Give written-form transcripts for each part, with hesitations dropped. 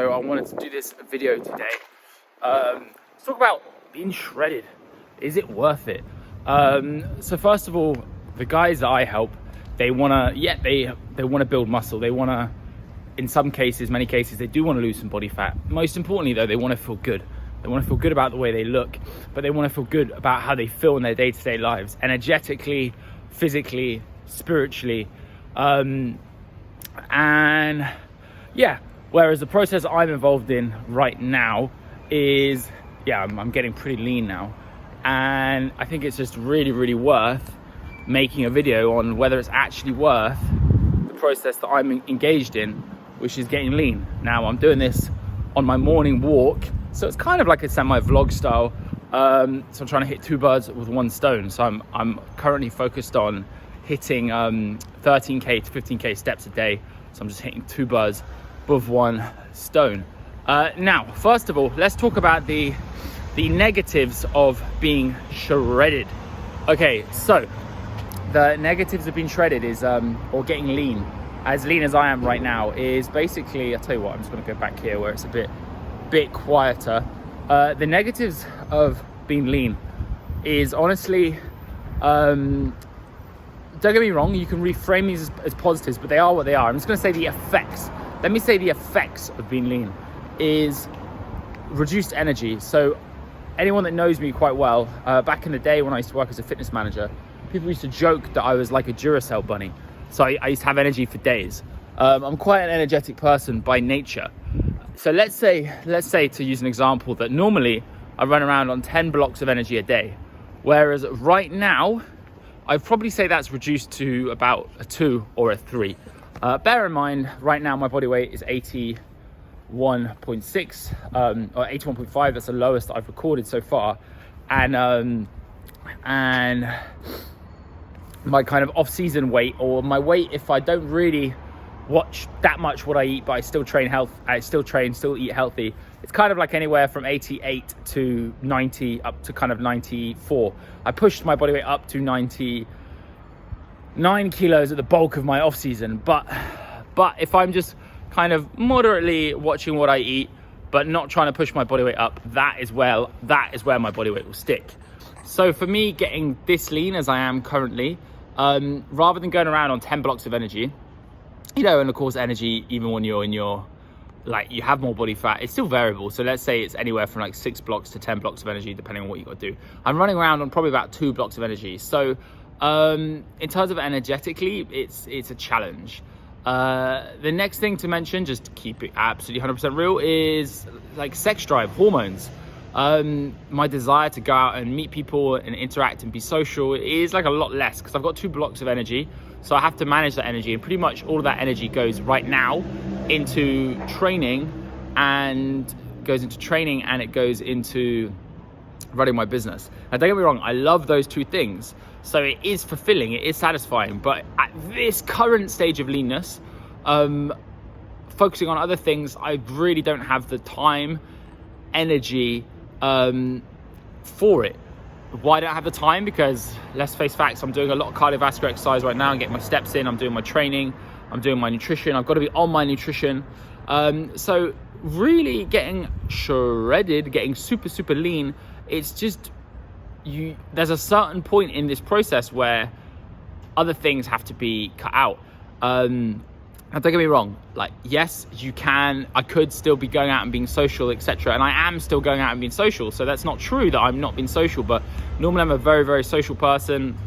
so I wanted to do this video today. Let's talk about being shredded. Is it worth it? So first of all, the guys that I help, they wanna build muscle. They wanna, in some cases, many cases, they do want to lose some body fat. Most importantly though, they want to feel good. They want to feel good about the way they look, but they want to feel good about how they feel in their day-to-day lives, energetically, physically, spiritually. And yeah, whereas the process I'm involved in right now is, I'm getting pretty lean now. And I think it's just really worth making a video on whether it's actually worth the process that I'm engaged in, which is getting lean. Now I'm doing this on my morning walk, so it's kind of like a semi-vlog style. So I'm trying to hit two birds with one stone. So I'm currently focused on hitting 13k to 15k steps a day. So I'm just hitting two birds with one stone. Now, first of all, let's talk about the negatives of being shredded. Okay, so the negatives of being shredded is, or getting lean as I am right now, is basically, I'll tell you what, I'm just gonna go back here where it's a bit quieter. The negatives of being lean is honestly, don't get me wrong, you can reframe these as positives, but they are what they are. I'm just gonna say the effects. Let me say the effects of being lean is reduced energy. So anyone that knows me quite well, back in the day when I used to work as a fitness manager, people used to joke that I was like a Duracell bunny. So I used to have energy for days. I'm quite an energetic person by nature. So let's say to use an example, that normally I run around on 10 blocks of energy a day. Whereas right now, I'd probably say that's reduced to about a 2 or a 3. Bear in mind, right now my body weight is 81.6 or 81.5. That's the lowest that I've recorded so far. And my kind of off-season weight, or my weight if I don't really watch that much what I eat, but I still still eat healthy, it's kind of like anywhere from 88 to 90 up to kind of 94. I pushed my body weight up to 99 kilos at the bulk of my off season, but if I'm just kind of moderately watching what I eat but not trying to push my body weight up, that is where my body weight will stick. So for me, getting this lean as I am currently, rather than going around on 10 blocks of energy, and of course energy, even when you're in your, like, you have more body fat, it's still variable. So let's say it's anywhere from like 6 blocks to 10 blocks of energy, depending on what you got to do. I'm running around on probably about 2 blocks of energy. So in terms of energetically, it's a challenge. The next thing to mention, just to keep it absolutely 100% real, is like sex drive, hormones. My desire to go out and meet people and interact and be social is like a lot less, because I've got 2 blocks of energy. So I have to manage that energy, and pretty much all of that energy goes right now into training, and it goes into running my business. Now don't get me wrong, I love those 2 things. So it is fulfilling, it is satisfying, but at this current stage of leanness, focusing on other things, I really don't have the time, energy for it. Why don't I have the time? Because let's face facts, I'm doing a lot of cardiovascular exercise right now and getting my steps in. I'm doing my training, I'm doing my nutrition. I've got to be on my nutrition. So really getting shredded, getting super lean, it's just, there's a certain point in this process where other things have to be cut out. Now don't get me wrong, like, yes, I could still be going out and being social, etc. And I am still going out and being social. So that's not true that I'm not being social, but normally I'm a very social person.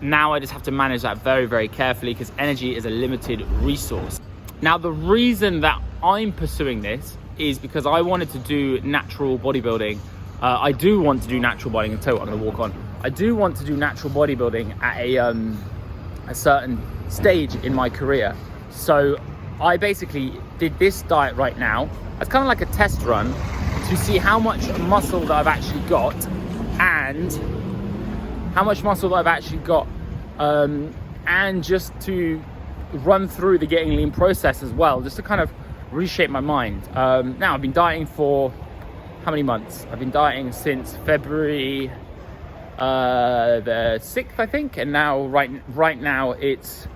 Now I just have to manage that very carefully, because energy is a limited resource. Now the reason that I'm pursuing this is because I wanted to do natural bodybuilding. I do want to do natural bodybuilding. I'll tell you what, I'm gonna walk on. I do want to do natural bodybuilding at a certain stage in my career. So I basically did this diet right now. It's kind of like a test run to see how much muscle that I've actually got, and and just to run through the getting lean process as well, just to kind of reshape my mind. Now I've been dieting for how many months? I've been dieting since February the 6th, I think, and now right now it's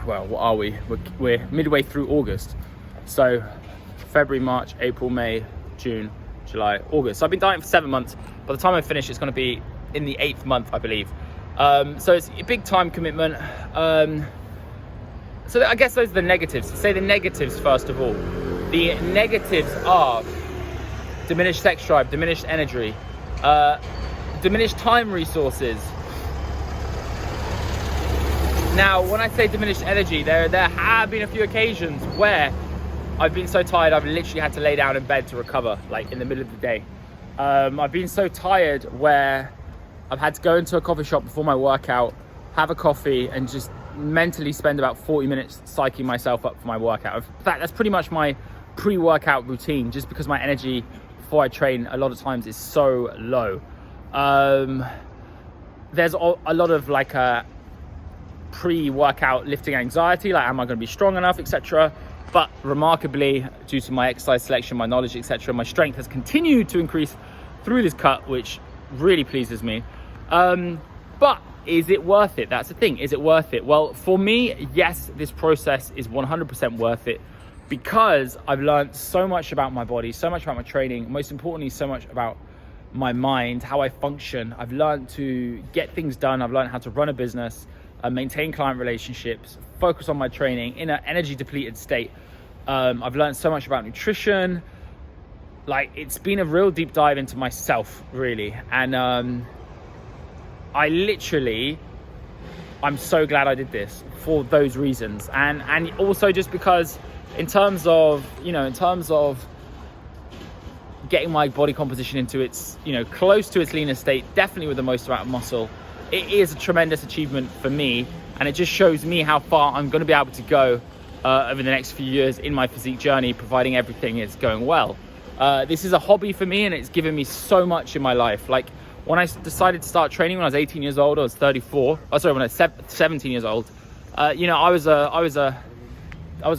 well, what are we? We're midway through August. So February, March, April, May, June, July, August. So I've been dieting for 7 months. By the time I finish, it's going to be in the 8th month, I believe. So it's a big time commitment. So I guess those are the negatives. Say the negatives first of all. The negatives are diminished sex drive, diminished energy, diminished time resources. Now, when I say diminished energy, there have been a few occasions where I've been so tired I've literally had to lay down in bed to recover, like in the middle of the day. I've been so tired where I've had to go into a coffee shop before my workout, have a coffee, and just mentally spend about 40 minutes psyching myself up for my workout. In fact, that's pretty much my pre-workout routine, just because my energy before I train a lot of times is so low. There's a lot of like a pre-workout lifting anxiety, like am I going to be strong enough, etc. But remarkably, due to my exercise selection, my knowledge, etc., my strength has continued to increase through this cut, which really pleases me. But is it worth it? That's the thing. Is it worth it? Well, for me, yes, this process is 100% worth it, because I've learned so much about my body, so much about my training, most importantly, so much about my mind, how I function. I've learned to get things done. I've learned how to run a business, maintain client relationships, focus on my training in an energy depleted state. I've learned so much about nutrition. Like, it's been a real deep dive into myself, really. And I'm so glad I did this for those reasons. And also just because in terms of getting my body composition into its, close to its leaner state, definitely with the most amount of muscle, it is a tremendous achievement for me. And it just shows me how far I'm going to be able to go over the next few years in my physique journey, providing everything is going well. This is a hobby for me, and it's given me so much in my life. Like, when I decided to start training when I was 18 years old, I was 34. Oh, sorry, when I was 17 years old. I was a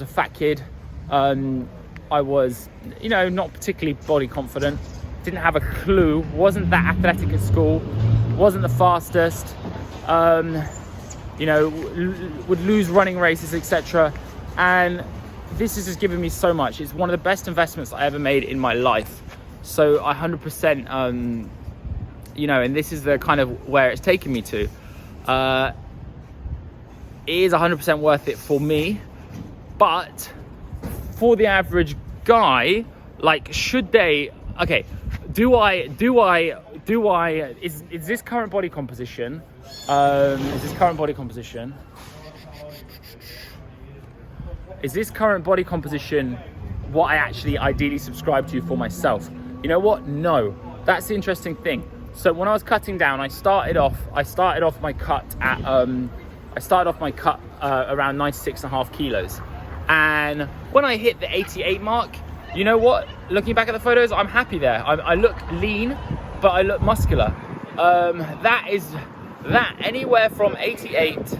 fat kid. I was, not particularly body confident. Didn't have a clue. Wasn't that athletic at school. Wasn't the fastest. Would lose running races, etc. And this has just given me so much. It's one of the best investments I ever made in my life. So 100%, and this is the kind of where it's taken me to. It is 100% worth it for me, but for the average guy, like, should they? Okay, is this current body composition? Is this current body composition what I actually ideally subscribe to for myself? You know what? No. That's the interesting thing. So when I was cutting down, I started off my cut at around 96.5 kilos. And when I hit the 88 mark, you know what? Looking back at the photos, I'm happy there. I look lean, but I look muscular. That anywhere from 88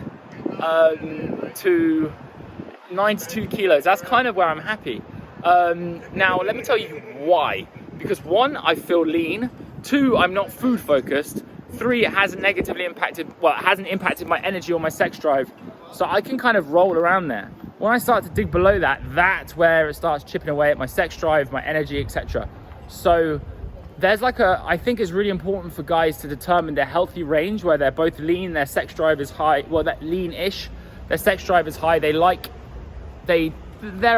to 92 kilos, that's kind of where I'm happy. Now, let me tell you why. Because 1, I feel lean. 2, I'm not food focused. 3, it hasn't impacted my energy or my sex drive. So I can kind of roll around there. When I start to dig below that, that's where it starts chipping away at my sex drive, my energy, etc. So there's I think it's really important for guys to determine their healthy range where they're both lean, their sex drive is high, well, that lean-ish, their sex drive is high, they're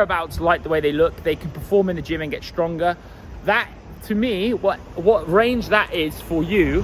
about to like the way they look, they can perform in the gym and get stronger. That, to me, what range that is for you,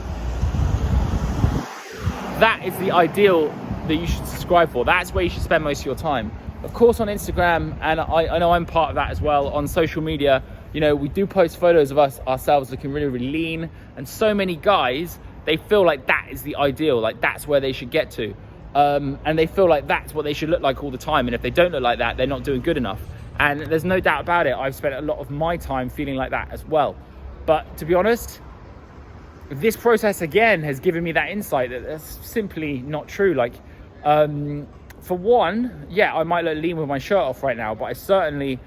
that is the ideal that you should subscribe for. That's where you should spend most of your time. Of course, on Instagram, and I know I'm part of that as well, on social media, we do post photos of ourselves looking really, really lean, and so many guys, they feel like that is the ideal, like that's where they should get to. And they feel like that's what they should look like all the time, and if they don't look like that, they're not doing good enough. And there's no doubt about it, I've spent a lot of my time feeling like that as well. But to be honest, this process again has given me that insight that that's simply not true. Like, for one, yeah, I might look lean with my shirt off right now, but I certainly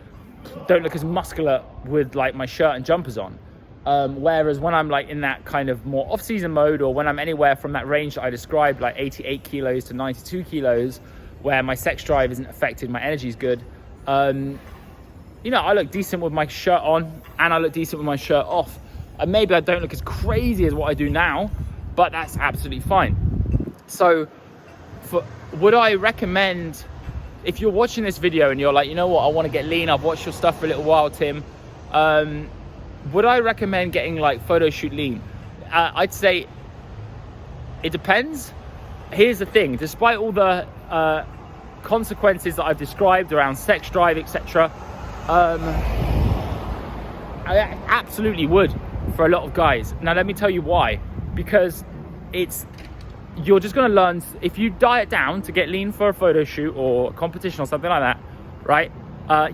don't look as muscular with like my shirt and jumpers on. Whereas when I'm like in that kind of more off-season mode, or when I'm anywhere from that range that I described, like 88 kilos to 92 kilos, where my sex drive isn't affected, my energy is good. You know, I look decent with my shirt on and I look decent with my shirt off. And maybe I don't look as crazy as what I do now, but that's absolutely fine. So would I recommend, if you're watching this video and you're like, you know what, I want to get lean, I've watched your stuff for a little while, Tim, would I recommend getting like photo shoot lean? I'd say it depends. Here's the thing, despite all the consequences that I've described around sex drive, etc., I absolutely would for a lot of guys. Now let me tell you why. Because you're just going to learn, if you diet down to get lean for a photo shoot or a competition or something like that, right?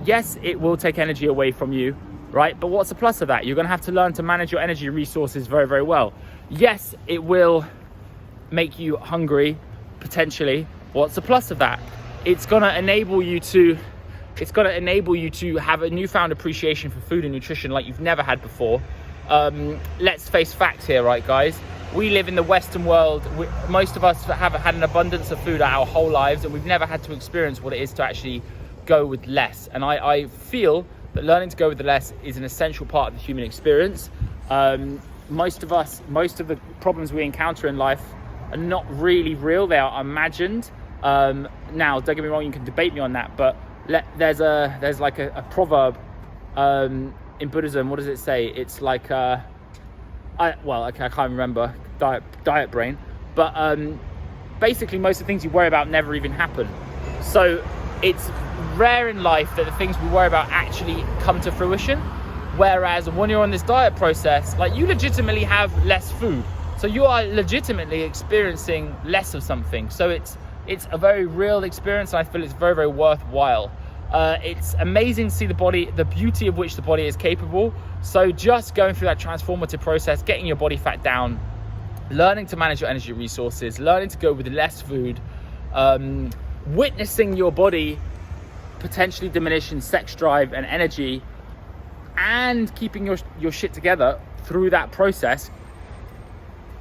Yes, it will take energy away from you, right? But what's the plus of that? You're going to have to learn to manage your energy resources very, very well. Yes, it will make you hungry, potentially. What's the plus of that? It's going to enable you to have a newfound appreciation for food and nutrition like you've never had before. Let's face facts here, right, guys? We live in the Western world. Most of us have had an abundance of food our whole lives, and we've never had to experience what it is to actually go with less. And I feel that learning to go with the less is an essential part of the human experience. Most of the problems we encounter in life are not really real. They are imagined. Now, don't get me wrong, you can debate me on that, but there's like a proverb in Buddhism. What does it say? It's like I can't remember, diet brain, but basically most of the things you worry about never even happen. So it's rare in life that the things we worry about actually come to fruition, whereas when you're on this diet process, like, you legitimately have less food, so you are legitimately experiencing less of something. So it's a very real experience, and I feel it's very, very worthwhile. It's amazing to see the body, the beauty of which the body is capable. So just going through that transformative process, getting your body fat down, learning to manage your energy resources, learning to go with less food, witnessing your body potentially diminishing sex drive and energy, and keeping your shit together through that process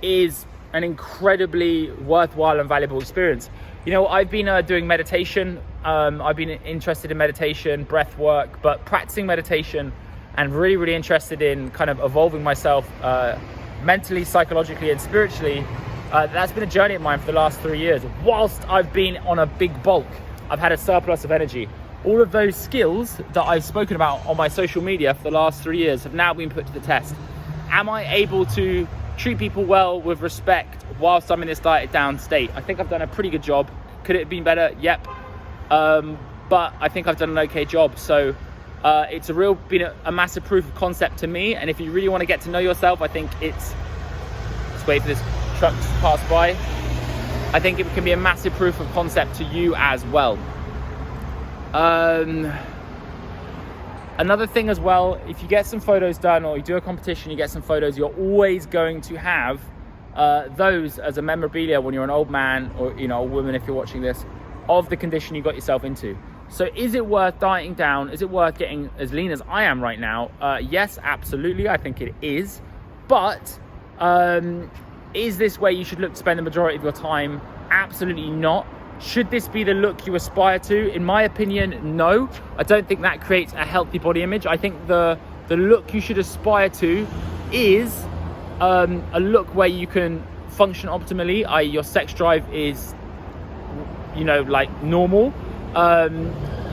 is an incredibly worthwhile and valuable experience. You know, I've been doing meditation. I've been interested in meditation, breath work, but practicing meditation and really, really interested in kind of evolving myself mentally, psychologically, and spiritually. That's been a journey of mine for the last 3 years. Whilst I've been on a big bulk, I've had a surplus of energy. All of those skills that I've spoken about on my social media for the last 3 years have now been put to the test. Am I able to treat people well with respect whilst I'm in this dieted down state? I think I've done a pretty good job. Could it have been better? Yep. But I think I've done an okay job. So it's been a massive proof of concept to me. And if you really want to get to know yourself, I think let's wait for this truck to pass by. I think it can be a massive proof of concept to you as well. Another thing as well, if you get some photos done or you do a competition, you get some photos, you're always going to have those as a memorabilia when you're an old man, or, you know, a woman if you're watching this, of the condition you got yourself into. So is it worth dieting down? Is it worth getting as lean as I am right now? Yes, absolutely. I think it is. But is this where you should look to spend the majority of your time? Absolutely not. Should this be the look you aspire to? In my opinion, no. I don't think that creates a healthy body image. I think the look you should aspire to is a look where you can function optimally, i.e. your sex drive is, you know, like normal.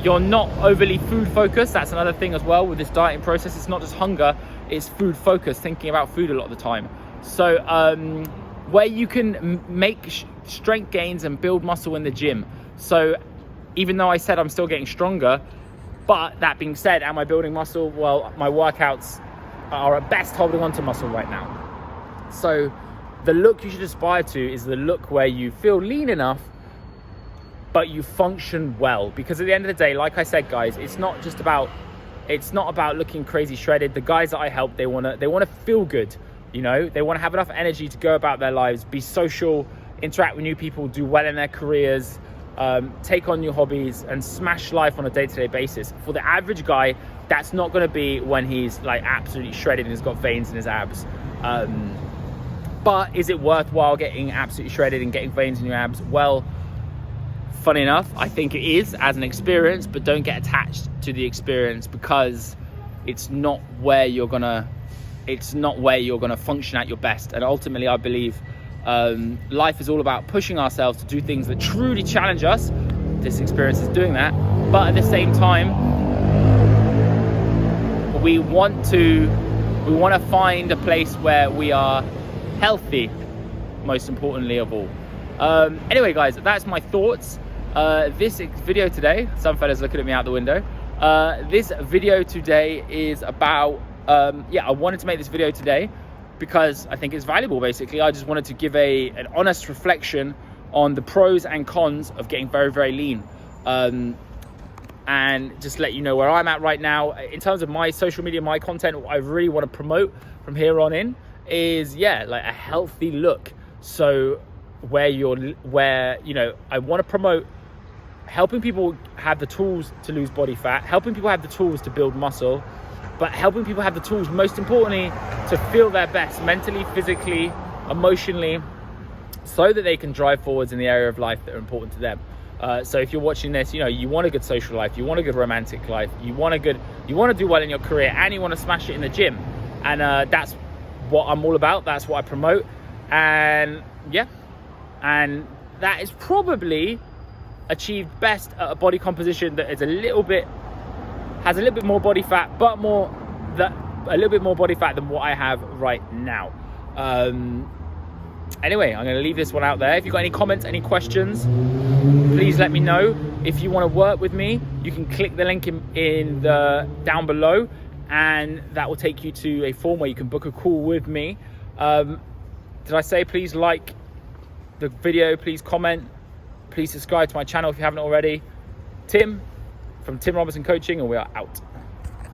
You're not overly food focused. That's another thing as well with this dieting process. It's not just hunger, it's food focused, thinking about food a lot of the time. So where you can make strength gains and build muscle in the gym. So even though I said I'm still getting stronger, but that being said, am I building muscle? Well, my workouts are at best holding on to muscle right now. So the look you should aspire to is the look where you feel lean enough, but you function well. Because at the end of the day, like I said, guys, it's not about looking crazy shredded. The guys that I help, they wanna feel good. You know, they want to have enough energy to go about their lives, be social, interact with new people, do well in their careers, take on new hobbies, and smash life on a day-to-day basis. For the average guy, that's not going to be when he's like absolutely shredded and has got veins in his abs. But is it worthwhile getting absolutely shredded and getting veins in your abs? Well, funny enough, I think it is as an experience, but don't get attached to the experience, because it's not where you're gonna function at your best. And ultimately, I believe life is all about pushing ourselves to do things that truly challenge us. This experience is doing that, but at the same time, we want to find a place where we are healthy, most importantly of all. Anyway, guys, that's my thoughts. This video today, some fellas looking at me out the window. This video today is about, I wanted to make this video today because I think it's valuable, basically. I just wanted to give an honest reflection on the pros and cons of getting very, very lean. And just let you know where I'm at right now. In terms of my social media, my content, what I really want to promote from here on in is, like a healthy look. So I want to promote helping people have the tools to lose body fat, helping people have the tools to build muscle, but helping people have the tools, most importantly, to feel their best mentally, physically, emotionally, so that they can drive forwards in the area of life that are important to them. So if you're watching this, you want a good social life, you want a good romantic life, you want to do well in your career, and you want to smash it in the gym. And that's what I'm all about. That's what I promote. And and that is probably achieved best at a body composition that is has a little bit more body fat, but a little bit more body fat than what I have right now. Anyway, I'm going to leave this one out there. If you've got any comments, any questions, please let me know. If you want to work with me, you can click the link in the down below, and that will take you to a form where you can book a call with me. Did I say please like the video, please comment, please subscribe to my channel if you haven't already. Tim from Tim Robertson Coaching, and we are out.